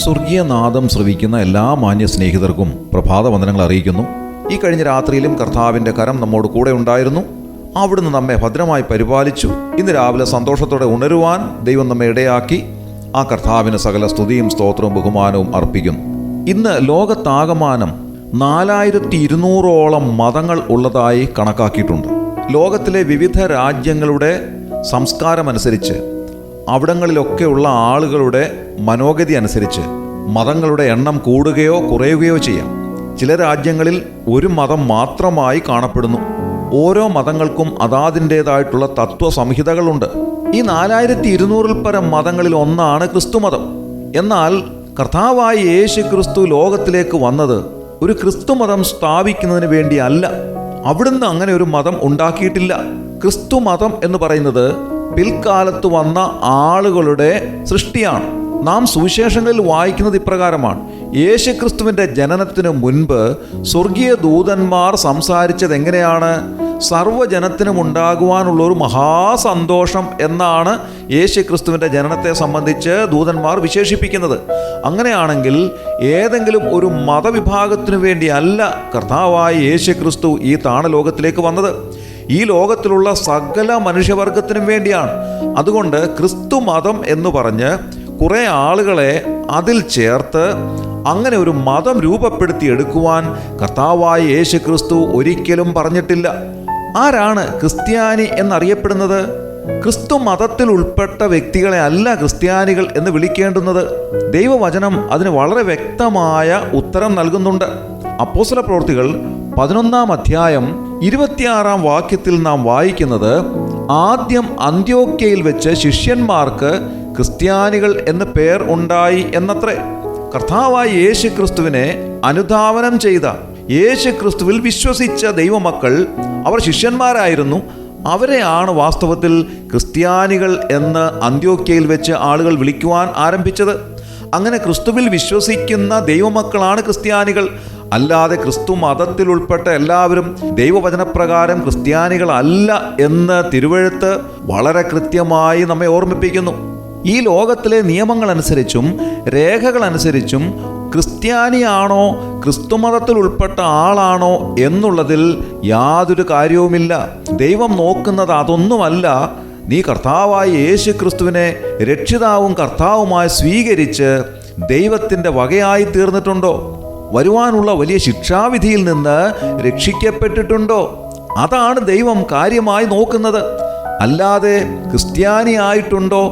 സ്വർഗീയ നാദം ശ്രവിക്കുന്ന എല്ലാ മാന്യ സ്നേഹിതർക്കും പ്രഭാത വന്ദനങ്ങൾ അറിയിക്കുന്നു. ഈ കഴിഞ്ഞ രാത്രിയിലും കർത്താവിൻ്റെ കരം നമ്മോട് കൂടെ ഉണ്ടായിരുന്നു. അവിടുന്ന് നമ്മെ ഭദ്രമായി പരിപാലിച്ചു. ഇന്ന് രാവിലെ സന്തോഷത്തോടെ ഉണരുവാൻ ദൈവം നമ്മെ ഇടയാക്കി. ആ കർത്താവിന് സകല സ്തുതിയും സ്തോത്രവും ബഹുമാനവും അർപ്പിക്കുന്നു. ഇന്ന് ലോകത്താകമാനം 4200ഓളം മതങ്ങൾ ഉള്ളതായി കണക്കാക്കിയിട്ടുണ്ട്. ലോകത്തിലെ വിവിധ രാജ്യങ്ങളുടെ സംസ്കാരമനുസരിച്ച്, അവിടങ്ങളിലൊക്കെയുള്ള ആളുകളുടെ മനോഗതി അനുസരിച്ച് മതങ്ങളുടെ എണ്ണം കൂടുകയോ കുറയുകയോ ചെയ്യാം. ചില രാജ്യങ്ങളിൽ ഒരു മതം മാത്രമായി കാണപ്പെടുന്നു. ഓരോ മതങ്ങൾക്കും അതാതിൻ്റേതായിട്ടുള്ള തത്വസംഹിതകളുണ്ട്. ഈ 4200-ൽ പരം മതങ്ങളിൽ ഒന്നാണ് ക്രിസ്തുമതം. എന്നാൽ കർത്താവായ യേശു ക്രിസ്തു ലോകത്തിലേക്ക് വന്നത് ഒരു ക്രിസ്തുമതം സ്ഥാപിക്കുന്നതിന് വേണ്ടിയല്ല. അവിടുന്ന് അങ്ങനെ ഒരു മതം ഉണ്ടാക്കിയിട്ടില്ല. ക്രിസ്തുമതം എന്ന് പറയുന്നത് പിൽക്കാലത്ത് വന്ന ആളുകളുടെ സൃഷ്ടിയാണ്. നാം സുവിശേഷങ്ങളിൽ വായിക്കുന്നത് ഇപ്രകാരമാണ്: യേശുക്രിസ്തുവിൻ്റെ ജനനത്തിന് മുൻപ് സ്വർഗീയ ദൂതന്മാർ സംസാരിച്ചത് എങ്ങനെയാണ്? സർവ്വജനത്തിനും ഉണ്ടാകുവാനുള്ള ഒരു മഹാസന്തോഷം എന്നാണ് യേശുക്രിസ്തുവിൻ്റെ ജനനത്തെ സംബന്ധിച്ച് ദൂതന്മാർ വിശേഷിപ്പിക്കുന്നത്. അങ്ങനെയാണെങ്കിൽ ഏതെങ്കിലും ഒരു മതവിഭാഗത്തിനു വേണ്ടിയല്ല കർത്താവായ യേശുക്രിസ്തു ഈ താണലോകത്തിലേക്ക് വന്നത്. ഈ ലോകത്തിലുള്ള സകല മനുഷ്യവർഗത്തിനും വേണ്ടിയാണ്. അതുകൊണ്ട് ക്രിസ്തു മതം എന്ന് പറഞ്ഞ് കുറേ ആളുകളെ അതിൽ ചേർത്ത് അങ്ങനെ ഒരു മതം രൂപപ്പെടുത്തിയെടുക്കുവാൻ കർത്താവായ യേശു ക്രിസ്തു ഒരിക്കലും പറഞ്ഞിട്ടില്ല. ആരാണ് ക്രിസ്ത്യാനി എന്നറിയപ്പെടുന്നത്? ക്രിസ്തു മതത്തിൽ ഉൾപ്പെട്ട വ്യക്തികളെ അല്ല ക്രിസ്ത്യാനികൾ എന്ന് വിളിക്കേണ്ടുന്നത്. ദൈവവചനം അതിന് വളരെ വ്യക്തമായ ഉത്തരം നൽകുന്നുണ്ട്. അപ്പോസ്തല പ്രവൃത്തികൾ 11-ാം അധ്യായം 26-ാം വാക്യത്തിൽ നാം വായിക്കുന്നത്, ആദ്യം അന്ത്യോക്യയിൽ വെച്ച് ശിഷ്യന്മാർക്ക് ക്രിസ്ത്യാനികൾ എന്ന് പേർ ഉണ്ടായി എന്നത്രേ. കർത്താവായ യേശു ക്രിസ്തുവിനെ അനുധാവനം ചെയ്ത, യേശു ക്രിസ്തുവിൽ വിശ്വസിച്ച ദൈവമക്കൾ, അവർ ശിഷ്യന്മാരായിരുന്നു. അവരെയാണ് വാസ്തവത്തിൽ ക്രിസ്ത്യാനികൾ എന്ന് അന്ത്യോക്യയിൽ വെച്ച് ആളുകൾ വിളിക്കുവാൻ ആരംഭിച്ചത്. അങ്ങനെ ക്രിസ്തുവിൽ വിശ്വസിക്കുന്ന ദൈവമക്കളാണ് ക്രിസ്ത്യാനികൾ. അല്ലാതെ ക്രിസ്തു മതത്തിൽ ഉൾപ്പെട്ട എല്ലാവരും ദൈവവചനപ്രകാരം ക്രിസ്ത്യാനികളല്ല എന്ന് തിരുവെഴുത്ത് വളരെ കൃത്യമായി നമ്മെ ഓർമ്മിപ്പിക്കുന്നു. ഈ ലോകത്തിലെ നിയമങ്ങളനുസരിച്ചും രേഖകളനുസരിച്ചും ക്രിസ്ത്യാനിയാണോ ക്രിസ്തുമതത്തിൽ ഉൾപ്പെട്ട ആളാണോ എന്നുള്ളതിൽ യാതൊരു കാര്യവുമില്ല. ദൈവം നോക്കുന്നത് അതൊന്നുമല്ല. നീ കർത്താവായ യേശു ക്രിസ്തുവിനെ രക്ഷിതാവും കർത്താവുമായി സ്വീകരിച്ച് ദൈവത്തിൻ്റെ വകയായി തീർന്നിട്ടുണ്ടോ? വരുവാനുള്ള വലിയ ശിക്ഷാവിധിയിൽ നിന്ന് രക്ഷിക്കപ്പെട്ടിട്ടുണ്ടോ? അതാണ് ദൈവം കാര്യമായി നോക്കുന്നത്. അല്ലാതെ ക്രിസ്ത്യാനിയായിട്ടുണ്ടോ,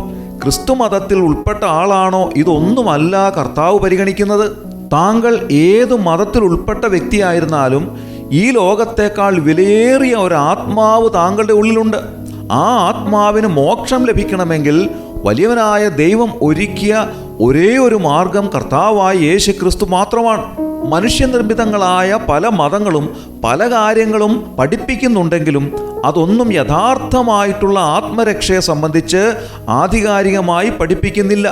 ക്രിസ്തു മതത്തിൽ ഉൾപ്പെട്ട ആളാണോ, ഇതൊന്നുമല്ല കർത്താവ് പരിഗണിക്കുന്നത്. താങ്കൾ ഏതു മതത്തിൽ ഉൾപ്പെട്ട വ്യക്തിയായിരുന്നാലും ഈ ലോകത്തേക്കാൾ വിലയേറിയ ഒരു ആത്മാവ് താങ്കളുടെ ഉള്ളിലുണ്ട്. ആ ആത്മാവിന് മോക്ഷം ലഭിക്കണമെങ്കിൽ വലിയവനായ ദൈവം ഒരുക്കിയ ഒരേ ഒരു മാർഗം കർത്താവായ യേശു ക്രിസ്തു മാത്രമാണ്. മനുഷ്യനിർമ്മിതങ്ങളായ പല മതങ്ങളും പല കാര്യങ്ങളും പഠിപ്പിക്കുന്നുണ്ടെങ്കിലും അതൊന്നും യഥാർത്ഥമായിട്ടുള്ള ആത്മരക്ഷയെ സംബന്ധിച്ച് ആധികാരികമായി പഠിപ്പിക്കുന്നില്ല.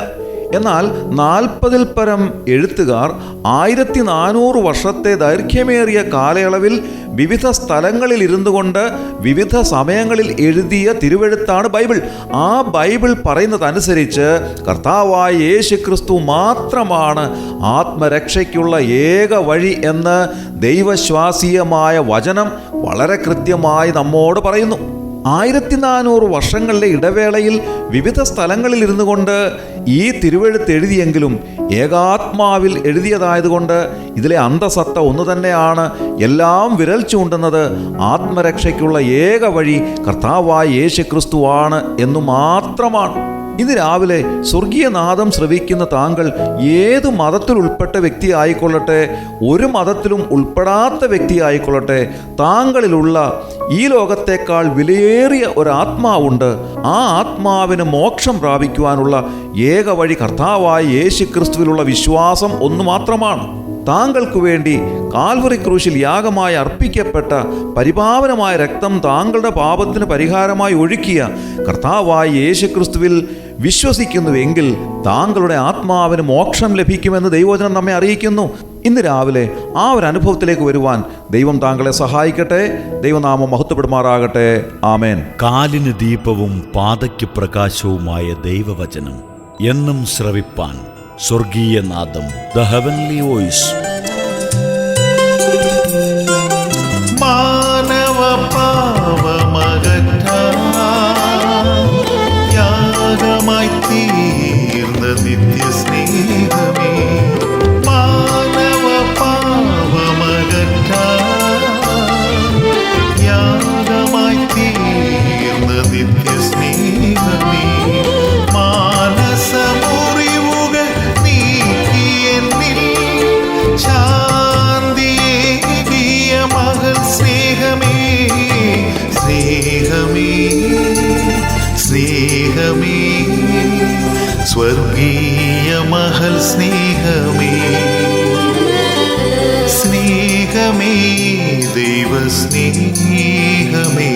എന്നാൽ 40-ൽ പരം എഴുത്തുകാർ 1400 വർഷത്തെ ദൈർഘ്യമേറിയ കാലയളവിൽ വിവിധ സ്ഥലങ്ങളിൽ ഇരുന്നു കൊണ്ട് വിവിധ സമയങ്ങളിൽ എഴുതിയ തിരുവെഴുത്താണ് ബൈബിൾ. ആ ബൈബിൾ പറയുന്നതനുസരിച്ച് കർത്താവായ യേശു ക്രിസ്തു മാത്രമാണ് ആത്മരക്ഷയ്ക്കുള്ള ഏക വഴി എന്ന് ദൈവശ്വാസീയമായ വചനം വളരെ കൃത്യമായി നമ്മോട് പറയുന്നു. 1400 വർഷങ്ങളിലെ ഇടവേളയിൽ വിവിധ സ്ഥലങ്ങളിൽ ഇരുന്നു കൊണ്ട് ഈ തിരുവെഴുത്ത് എഴുതിയെങ്കിലും ഏകാത്മാവിൽ എഴുതിയതായതുകൊണ്ട് ഇതിലെ അന്തസത്ത ഒന്നു തന്നെയാണ്. എല്ലാം വിരൽ ചൂണ്ടുന്നത് ആത്മരക്ഷയ്ക്കുള്ള ഏക വഴി കർത്താവായ യേശു ക്രിസ്തുവാണ് എന്നു മാത്രമാണ്. ഇന്ന് രാവിലെ സ്വർഗീയനാദം ശ്രവിക്കുന്ന താങ്കൾ ഏത് മതത്തിൽ ഉൾപ്പെട്ട വ്യക്തി ആയിക്കൊള്ളട്ടെ, ഒരു മതത്തിലും ഉൾപ്പെടാത്ത വ്യക്തി ആയിക്കൊള്ളട്ടെ, താങ്കളിലുള്ള ഈ ലോകത്തേക്കാൾ വിലയേറിയ ഒരാത്മാവുണ്ട്. ആ ആത്മാവിന് മോക്ഷം പ്രാപിക്കുവാനുള്ള ഏക വഴി കർത്താവായ യേശു ക്രിസ്തുവിലുള്ള വിശ്വാസം ഒന്നു മാത്രമാണ്. താങ്കൾക്ക് വേണ്ടി കാൽവറി ക്രൂശിൽ യാഗമായി അർപ്പിക്കപ്പെട്ട പരിപാവനമായ രക്തം താങ്കളുടെ പാപത്തിന് പരിഹാരമായി ഒഴുക്കിയ കർത്താവായ യേശു ക്രിസ്തുവിൽ വിശ്വസിക്കുന്നുവെങ്കിൽ താങ്കളുടെ ആത്മാവിന് മോക്ഷം ലഭിക്കുമെന്ന് ദൈവവചനം നമ്മെ അറിയിക്കുന്നു. ഇന്ന് രാവിലെ ആ ഒരു അനുഭവത്തിലേക്ക് വരുവാൻ ദൈവം താങ്കളെ സഹായിക്കട്ടെ. ദൈവനാമം മഹത്വപ്പെടുമാറാകട്ടെ. ആമേൻ. കാലിന് ദീപവും പാതയ്ക്ക് പ്രകാശവുമായ ദൈവവചനം എന്നും ശ്രവിപ്പാൻ സ്വർഗീയനാദം, ദ ഹെവൻലി വോയിസ്. മാനവ പാവമകറ്റാൻ യാഗമായി തീർന്ന നിത്യസ്നേഹമേ, മാനവ പാവമകറ്റാൻ യാഗമായി തീർന്ന നിത്യസ്നേഹമേ, മാനസമുറിവുകൾ നീക്കിയെന്നിൽ ശാന്തിയേകിയ മകൾ സ്നേഹമേ, സ്നേഹമേ, സ്നേഹമേ, സ്വർഗീയ മഹൽ സ്നേഹമേ, സ്നേഹമേ, ദൈവ സ്നേഹമേ.